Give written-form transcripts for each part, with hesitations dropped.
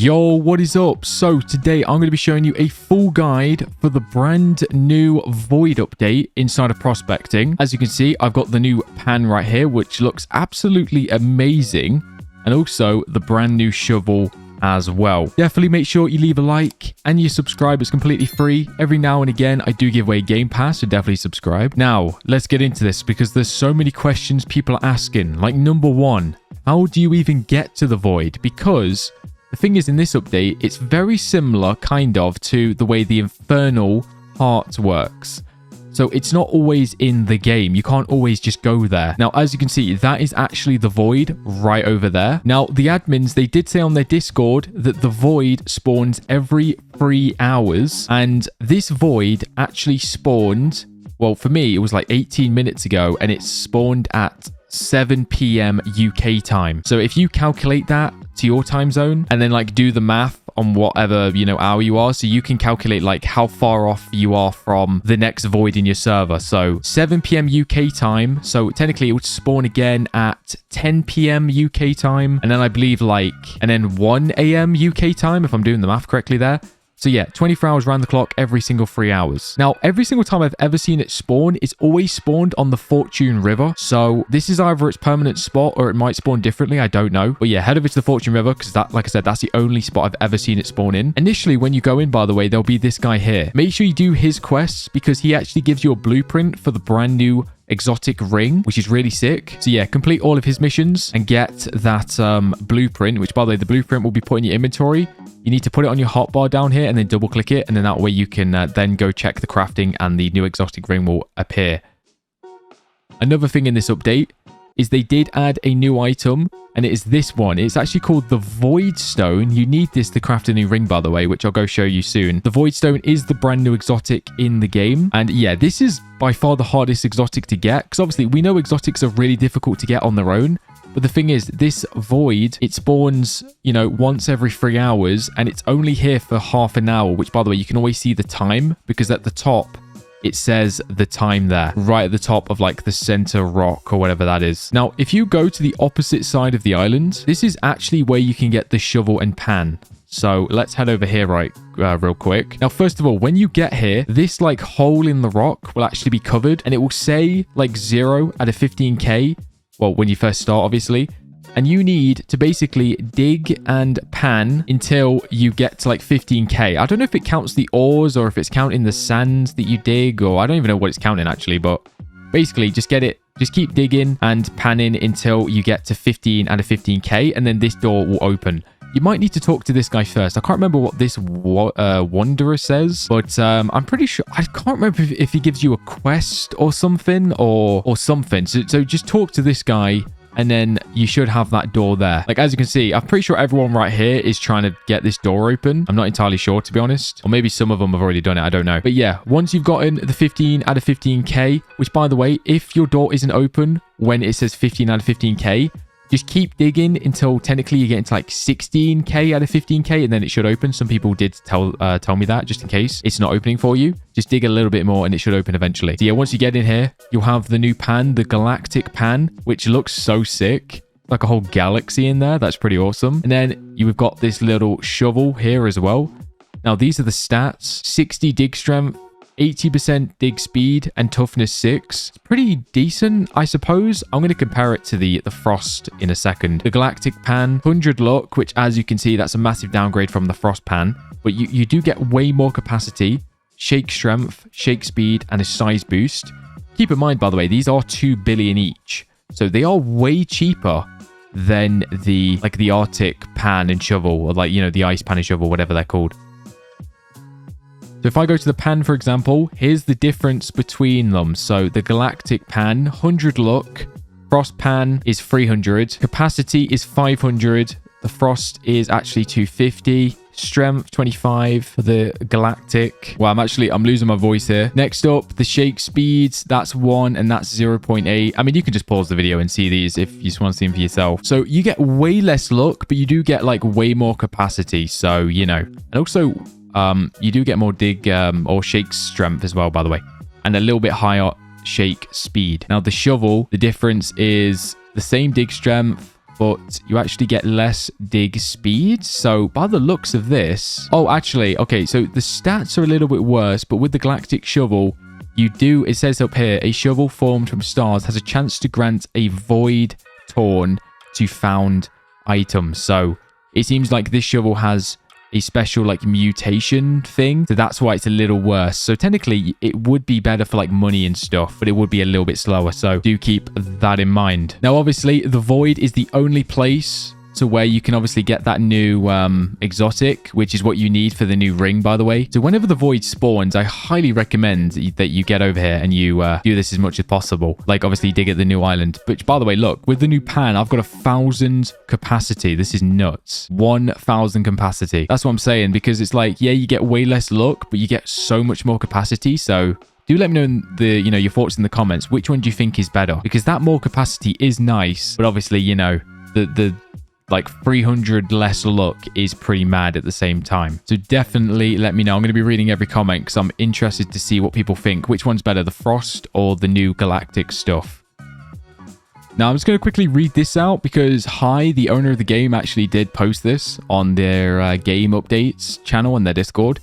Yo, what is up? So today I'm going to be showing you a full guide for the brand new Void update inside of prospecting. As you can see, I've got the new pan right here, which looks absolutely amazing. And also the brand new shovel as well. Definitely make sure you leave a like and you subscribe. It's completely free. Every now and again, I do give away Game Pass, so definitely subscribe. Now, let's get into this because there's so many questions people are asking. Like number one, how do you even get to the Void? Because the thing is, in this update, it's very similar kind of to the way the Infernal Heart works. So it's not always in the game. You can't always just go there. Now, as you can see, that is actually the Void right over there. Now, the admins, they did say on their Discord that the Void spawns every 3 hours. And this Void actually spawned, well, for me, it was like 18 minutes ago. And it spawned at 7 p.m. UK time. So if you calculate that to your time zone and then like do the math on whatever, you know, hour you are, so you can calculate like how far off you are from the next Void in your server. So 7 p.m. UK time, so technically it would spawn again at 10 p.m. UK time, and then I believe like, and then 1 a.m. UK time if I'm doing the math correctly there. So yeah, 24 hours round the clock every single 3 hours. Now, every single time I've ever seen it spawn, it's always spawned on the Fortune River. So this is either its permanent spot or it might spawn differently. I don't know. But yeah, head over to the Fortune River because that, like I said, that's the only spot I've ever seen it spawn in. Initially, when you go in, by the way, there'll be this guy here. Make sure you do his quests because he actually gives you a blueprint for the brand new exotic ring, which is really sick. So yeah, complete all of his missions and get that blueprint, which by the way, the blueprint will be put in your inventory. You need to put it on your hotbar down here and then double click it. And then that way you can then go check the crafting and the new exotic ring will appear. Another thing in this update is they did add a new item and it is this one. It's actually called the Void Stone. You need this to craft a new ring, by the way, which I'll go show you soon. The Void Stone is the brand new exotic in the game. And yeah, this is by far the hardest exotic to get because obviously we know exotics are really difficult to get on their own. But the thing is, this Void, it spawns, you know, once every 3 hours and it's only here for half an hour, which by the way, you can always see the time because at the top, it says the time there, right at the top of like the center rock or whatever that is. Now, if you go to the opposite side of the island, this is actually where you can get the shovel and pan. So let's head over here real quick. Now, first of all, when you get here, this like hole in the rock will actually be covered and it will say like 0 out of 15k. Well, when you first start, obviously. And you need to basically dig and pan until you get to like 15k. I don't know if it counts the ores or if it's counting the sands that you dig, or I don't even know what it's counting actually, but basically just get it. Just keep digging and panning until you get to 15 out of 15k, and then this door will open. You might need to talk to this guy first. I can't remember what this Wanderer says, but I'm pretty sure. I can't remember if he gives you a quest or something or something. So just talk to this guy and then you should have that door there. Like, as you can see, I'm pretty sure everyone right here is trying to get this door open. I'm not entirely sure, to be honest. Or maybe some of them have already done it. I don't know. But yeah, once you've gotten the 15 out of 15k, which by the way, if your door isn't open when it says 15 out of 15k, just keep digging until technically you get into like 16k out of 15k and then it should open. Some people did tell me that just in case it's not opening for you. Just dig a little bit more and it should open eventually. So yeah, once you get in here, you'll have the new pan, the galactic pan, which looks so sick. Like a whole galaxy in there. That's pretty awesome. And then you've got this little shovel here as well. Now, these are the stats. 60 dig strength, 80% dig speed, and toughness 6. It's pretty decent, I suppose. I'm going to compare it to the Frost in a second. The Galactic Pan, 100 luck, which as you can see, that's a massive downgrade from the Frost Pan. But you do get way more capacity, shake strength, shake speed, and a size boost. Keep in mind, by the way, these are 2 billion each. So they are way cheaper than the Arctic Pan and Shovel, or like, you know, the Ice Pan and Shovel, whatever they're called. So if I go to the pan, for example, here's the difference between them. So the Galactic Pan, 100 luck. Frost Pan is 300. Capacity is 500. The Frost is actually 250. Strength 25 for the Galactic. Well, I'm losing my voice here. Next up, the shake speeds. That's 1 and that's 0.8. I mean, you can just pause the video and see these if you just want to see them for yourself. So you get way less luck, but you do get like way more capacity. So, you know, and also you do get more dig or shake strength as well, by the way, and a little bit higher shake speed. Now the shovel, the difference is the same dig strength, but you actually get less dig speed. So by the looks of this... Oh, actually, okay, so the stats are a little bit worse, but with the galactic shovel, you do... It says up here, a shovel formed from stars has a chance to grant a void torn to found items. So it seems like this shovel has a special like mutation thing, so that's why it's a little worse. So technically it would be better for like money and stuff, but it would be a little bit slower, so do keep that in mind. Now obviously the void is the only place to where you can obviously get that new exotic, which is what you need for the new ring, by the way. So whenever the void spawns, I highly recommend that you get over here and you do this as much as possible. Like obviously dig at the new island. But by the way, look, with the new pan, I've got 1,000 capacity. This is nuts. 1,000 capacity. That's what I'm saying, because it's like, yeah, you get way less luck, but you get so much more capacity. So do let me know in your thoughts in the comments. Which one do you think is better? Because that more capacity is nice, but obviously, the like 300 less luck is pretty mad at the same time. So definitely let me know. I'm going to be reading every comment because I'm interested to see what people think. Which one's better, the frost or the new galactic stuff? Now, I'm just going to quickly read this out because Hi, the owner of the game, actually did post this on their game updates channel on their Discord.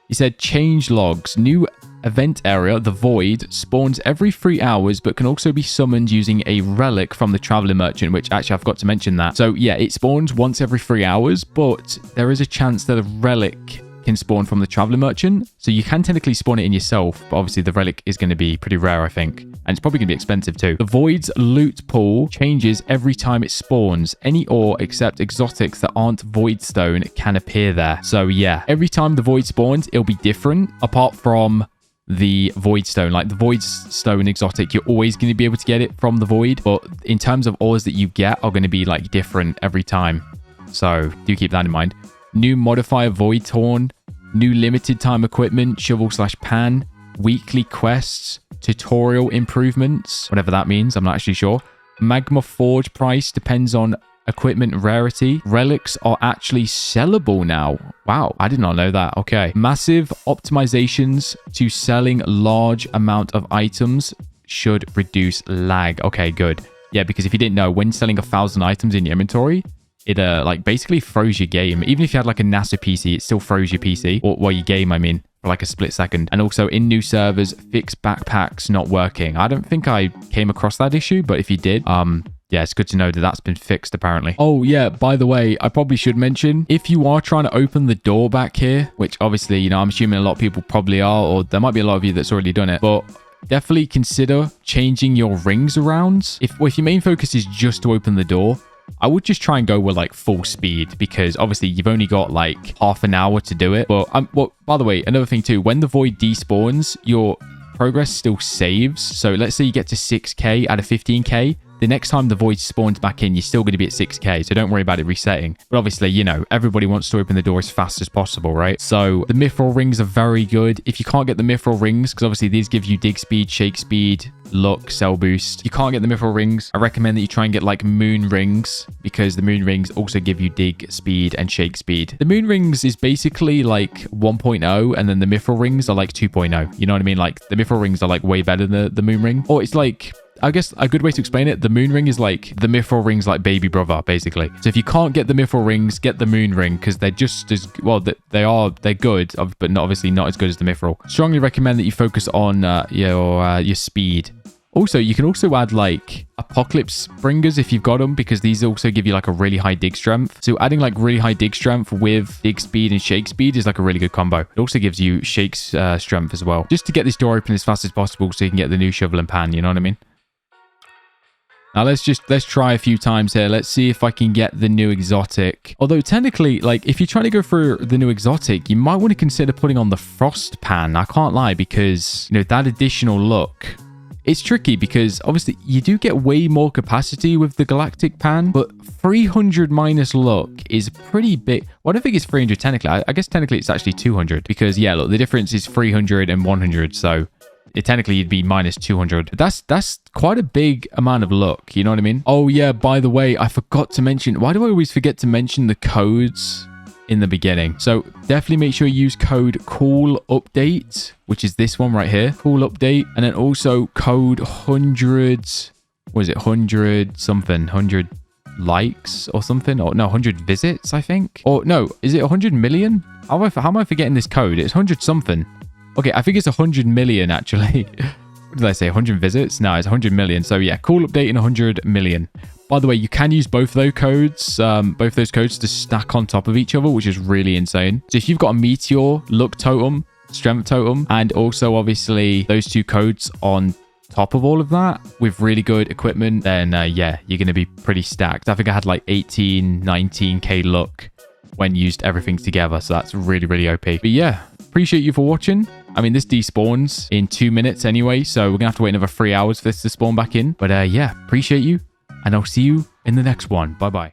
He said, change logs. New event area, the Void, spawns every 3 hours, but can also be summoned using a relic from the Traveler Merchant, which actually I forgot to mention that. So yeah, it spawns once every 3 hours, but there is a chance that a relic can spawn from the Traveler Merchant. So you can technically spawn it in yourself, but obviously the relic is going to be pretty rare, I think. And it's probably going to be expensive too. The Void's loot pool changes every time it spawns. Any ore except exotics that aren't Voidstone can appear there. So yeah, every time the Void spawns, it'll be different, apart from the Voidstone. Like the Voidstone exotic, you're always going to be able to get it from the Void, but in terms of ores that you get are going to be like different every time. So do keep that in mind. New modifier Void Torn, new limited time equipment, shovel / pan, weekly quests, tutorial improvements, whatever that means, I'm not actually sure. Magma Forge price depends on equipment rarity. Relics are actually sellable now. Wow, I did not know that. Okay. Massive optimizations to selling large amount of items should reduce lag. Okay, good. Yeah, because if you didn't know, when selling 1,000 items in your inventory, it like basically froze your game. Even if you had like a NASA PC, it still froze your PC, or your game, I mean, for like a split second. And also in new servers, fixed backpacks not working. I don't think I came across that issue, but if you did, yeah, it's good to know that that's been fixed, apparently. Oh, yeah, by the way, I probably should mention, if you are trying to open the door back here, which obviously, I'm assuming a lot of people probably are, or there might be a lot of you that's already done it, but definitely consider changing your rings around. If your main focus is just to open the door, I would just try and go with like full speed, because obviously you've only got like half an hour to do it. But well, by the way, another thing too, when the void despawns, your progress still saves. So let's say you get to 6k out of 15k. The next time the void spawns back in, you're still going to be at 6k, so don't worry about it resetting. But obviously, everybody wants to open the door as fast as possible, right? So the mithril rings are very good. If you can't get the mithril rings, because obviously these give you dig speed, shake speed, luck, cell boost. You can't get the mithril rings. I recommend that you try and get like moon rings, because the moon rings also give you dig speed and shake speed. The moon rings is basically like 1.0, and then the mithril rings are like 2.0. You know what I mean? Like the mithril rings are like way better than the moon ring. Or it's like, I guess a good way to explain it, the moon ring is like the mithril ring's like baby brother, basically. So if you can't get the mithril rings, get the moon ring, because they're just as well. They're good, but not obviously not as good as the mithril. Strongly recommend that you focus on your speed. Also, you can also add like apocalypse bringers if you've got them, because these also give you like a really high dig strength. So adding like really high dig strength with dig speed and shake speed is like a really good combo. It also gives you shake strength as well, just to get this door open as fast as possible so you can get the new shovel and pan. You know what I mean? Now let's try a few times here. Let's see if I can get the new exotic. Although technically, like if you're trying to go for the new exotic, you might want to consider putting on the frost pan. I can't lie, because that additional look. It's tricky because obviously you do get way more capacity with the galactic pan, but 300 minus luck is pretty big. Well, I don't think it's 300 technically. I guess technically it's actually 200, because yeah, look, the difference is 300 and 100. So technically you'd be minus 200. That's quite a big amount of luck. You know what I mean? Oh yeah, by the way, I forgot to mention, why do I always forget to mention the codes in the beginning? So definitely make sure you use code cool update, which is this one right here, cool update. And then also code 100, what is it? 100 something, 100 likes or something. Or no, 100 visits, I think. Or no, is it 100 million? How am I forgetting this code? It's 100 something. Okay, I think it's 100 million actually. What did I say? 100 visits? No, it's 100 million. So yeah, cool update in 100 million. By the way, you can use both those codes to stack on top of each other, which is really insane. So if you've got a meteor, luck totem, strength totem, and also obviously those two codes on top of all of that with really good equipment, then yeah, you're going to be pretty stacked. I think I had like 19k luck when used everything together. So that's really, really OP. But yeah, appreciate you for watching. I mean, this despawns in 2 minutes anyway, so we're going to have to wait another 3 hours for this to spawn back in. But yeah, appreciate you, and I'll see you in the next one. Bye-bye.